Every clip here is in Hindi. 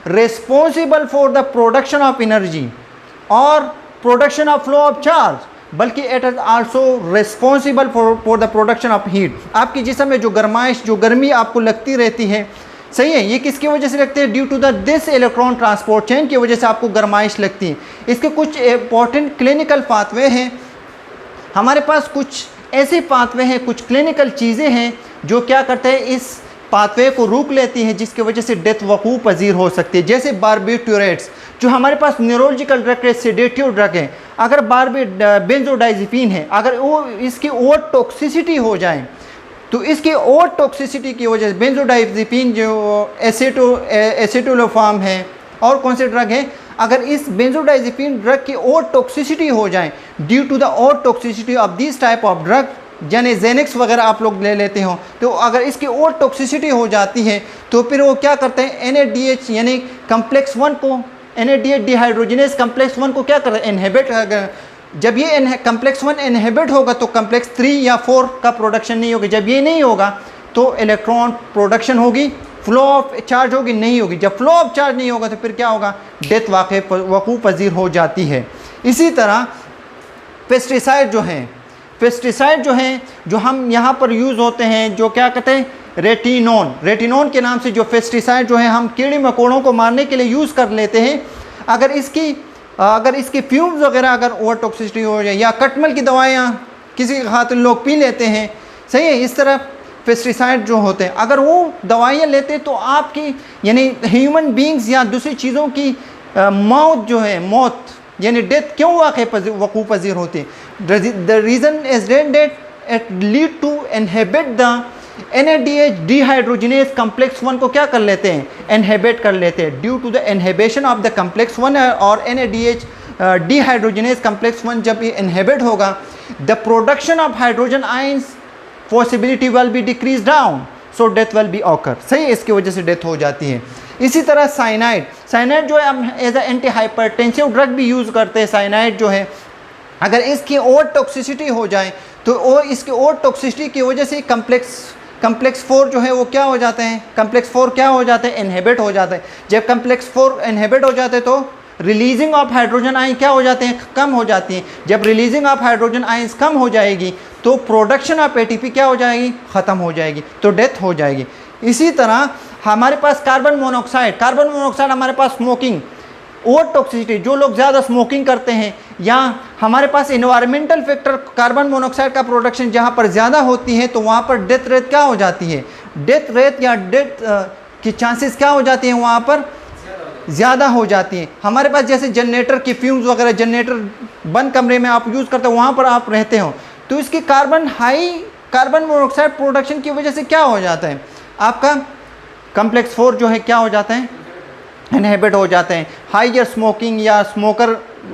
Responsible for the production of energy और production of flow of charge, बल्कि it is also responsible for the production of heat. आपकी जिस्म में जो गर्माइश, जो गर्मी आपको लगती रहती है, सही है, ये किसकी वजह से लगती है? Due to the this electron transport chain की वजह से आपको गर्माइश लगती है। इसके कुछ इंपॉर्टेंट क्लिनिकल पाथवे हैं। हमारे पास कुछ ऐसे पाथवे हैं, कुछ क्लिनिकल चीज़ें हैं जो क्या करते हैं, इस पाथवे को रोक लेती हैं, जिसकी वजह से डेथ वकूफ़ पजीर हो सकती है। जैसे बारबिट्यूरेट्स, जो हमारे पास न्यूरोलॉजिकल ड्रग है, सेडेटिव ड्रग है। अगर बेंजोडाइज़ेपिन है, अगर वो इसकी ओवर टॉक्सिसिटी हो जाए तो इसकी ओवर टॉक्सिसिटी की वजह से बेंजोडाइज़ेपिन जो एसिटोलोफार्म है और कौन से ड्रग है, अगर इस बेंजोडाइज़ेपिन ड्रग की ओवर टॉक्सिसिटी हो जाए due to the over toxicity of this type of drug, यानी जेनेक्स वगैरह आप लोग ले लेते हो, तो अगर इसकी ओवर टॉक्सिसिटी हो जाती है तो फिर वो क्या करते हैं, NADH यानी कम्प्लेक्स 1 को, NADH डिहाइड्रोजिनेज कम्प्लेक्स 1 को क्या करते हैं, इनहिबिट। जब ये कम्प्लेक्स 1 इनहिबिट होगा तो कम्प्लेक्स 3 या 4 का प्रोडक्शन नहीं होगा। जब ये नहीं होगा तो इलेक्ट्रॉन प्रोडक्शन होगी, फ्लो ऑफ चार्ज होगी, नहीं होगी। जब फ्लो ऑफ चार्ज नहीं होगा तो फिर क्या होगा, डेथ वकूफ़ पजीर हो जाती है। इसी तरह पेस्टिसाइड जो हैं जो हम यहाँ पर यूज़ होते हैं, जो क्या कहते हैं, रेटिनोन के नाम से जो पेस्टिसाइड जो है हम कीड़े मकोड़ों को मारने के लिए यूज़ कर लेते हैं। अगर इसकी फ्यूम्स वगैरह अगर ओवर टॉक्सिसिटी हो जाए, या कटमल की दवाइयाँ किसी के खातिर लोग पी लेते हैं, सही है, इस तरह पेस्टिसाइड जो होते हैं अगर वो दवाइयाँ लेते हैं तो आपकी यानी ह्यूमन बींग्स या दूसरी चीज़ों की मौत यानी डेथ क्यों वकूफ़ पजीर होती है? The reason is that it lead to inhibit the NADH dehydrogenase complex 1 को क्या कर लेते हैं, इनहिबिट कर लेते हैं। Due to the inhibition of the complex 1 और NADH डिहाइड्रोजिनेज कम्प्लेक्स 1 जब ये इनहिबिट होगा, the production of hydrogen ions possibility will be decrease down, so death will be occur. सही, इसकी वजह से डेथ हो जाती है। इसी तरह साइनाइड जो है हम as a antihypertensive drug भी यूज़ करते हैं। साइनाइड जो है अगर इसकी ओवर टॉक्सिसिटी हो जाए तो इसकी ओवर टॉक्सिसिटी की वजह से कम्प्लेक्स 4 जो है वो क्या हो जाते हैं, कम्प्लेक्स 4 क्या हो जाते हैं, इनहिबिट हो जाते हैं। जब कम्प्लेक्स 4 इनहिबिट हो जाते हैं तो रिलीजिंग ऑफ हाइड्रोजन आयन क्या हो जाते हैं, कम हो जाती हैं। जब रिलीजिंग ऑफ हाइड्रोजन आयंस कम हो जाएगी तो प्रोडक्शन ऑफ ATP क्या हो जाएगी, ख़त्म हो जाएगी, तो डेथ हो जाएगी। इसी तरह हमारे पास कार्बन मोनोऑक्साइड हमारे पास स्मोकिंग, ओवर टॉक्सिसिटी, जो लोग ज़्यादा स्मोकिंग करते हैं, या हमारे पास इन्वायरमेंटल फैक्टर कार्बन मोनोऑक्साइड का प्रोडक्शन जहाँ पर ज़्यादा होती है तो वहाँ पर डेथ रेट क्या हो जाती है, डेथ रेट या डेथ की चांसेस क्या हो जाती हैं, वहाँ पर ज़्यादा हो जाती हैं। हमारे पास जैसे जनरेटर की फ्यूम्स वगैरह, जनरेटर बंद कमरे में आप यूज़ करते हो, वहाँ पर आप रहते हो, तो इसकी कार्बन मोनोऑक्साइड प्रोडक्शन की वजह से क्या हो जाता है, आपका कम्प्लेक्स 4 जो है क्या हो जाता है, इनहिबिट हो जाते हैं। हाइयर स्मोकिंग या स्मोकर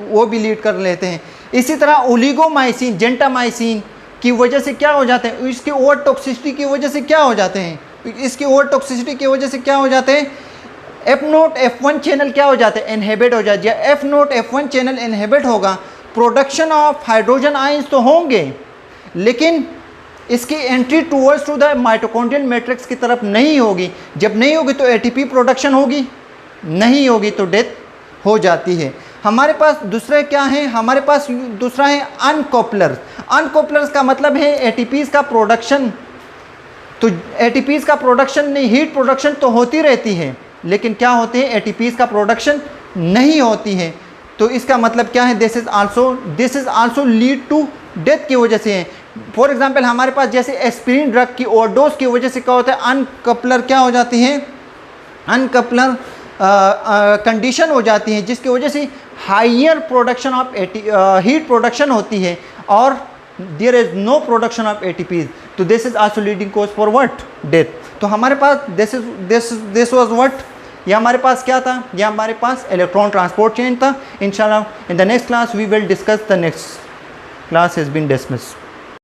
वो भी लीड कर लेते हैं। इसी तरह ओलिगोमाइसिन, जेंटामाइसिन की वजह से क्या हो जाते हैं, इसकी ओवर टॉक्सिसिटी की वजह से क्या हो जाते हैं, इसकी ओवर टॉक्सिसिटी की वजह से क्या हो जाते हैं, F0 F1 चैनल क्या हो जाते हैं, इनहिबिट हो जाते हैं। F0 F1 चैनल इनहिबिट होगा, प्रोडक्शन ऑफ हाइड्रोजन आयंस तो होंगे लेकिन इसकी entry towards to the mitochondrial matrix की तरफ नहीं होगी। जब नहीं होगी तो ATP प्रोडक्शन होगी, नहीं होगी तो डेथ हो जाती है। हमारे पास दूसरे क्या हैं, हमारे पास दूसरा है अनकॉपलर्स का मतलब है ATPs का प्रोडक्शन। तो ATPs का प्रोडक्शन नहीं, हीट प्रोडक्शन तो होती रहती है लेकिन क्या होते हैं, ATPs का प्रोडक्शन नहीं होती है। तो इसका मतलब क्या है, this is also lead to death की वजह से है। फॉर एग्जांपल हमारे पास जैसे एस्पिरिन ड्रग की ओवरडोज की वजह से क्या होता है, अनकपलर क्या हो जाती है, अनकपलर कंडीशन हो जाती है, जिसकी वजह से higher production of heat production होती है और there is no production of ATPs। तो this is also leading cause for what, death. तो हमारे पास दिस वाज व्हाट, ये हमारे पास क्या था, ये हमारे पास इलेक्ट्रॉन ट्रांसपोर्ट चेन था। इंशाल्लाह in the next class we will discuss the next class has been dismissed.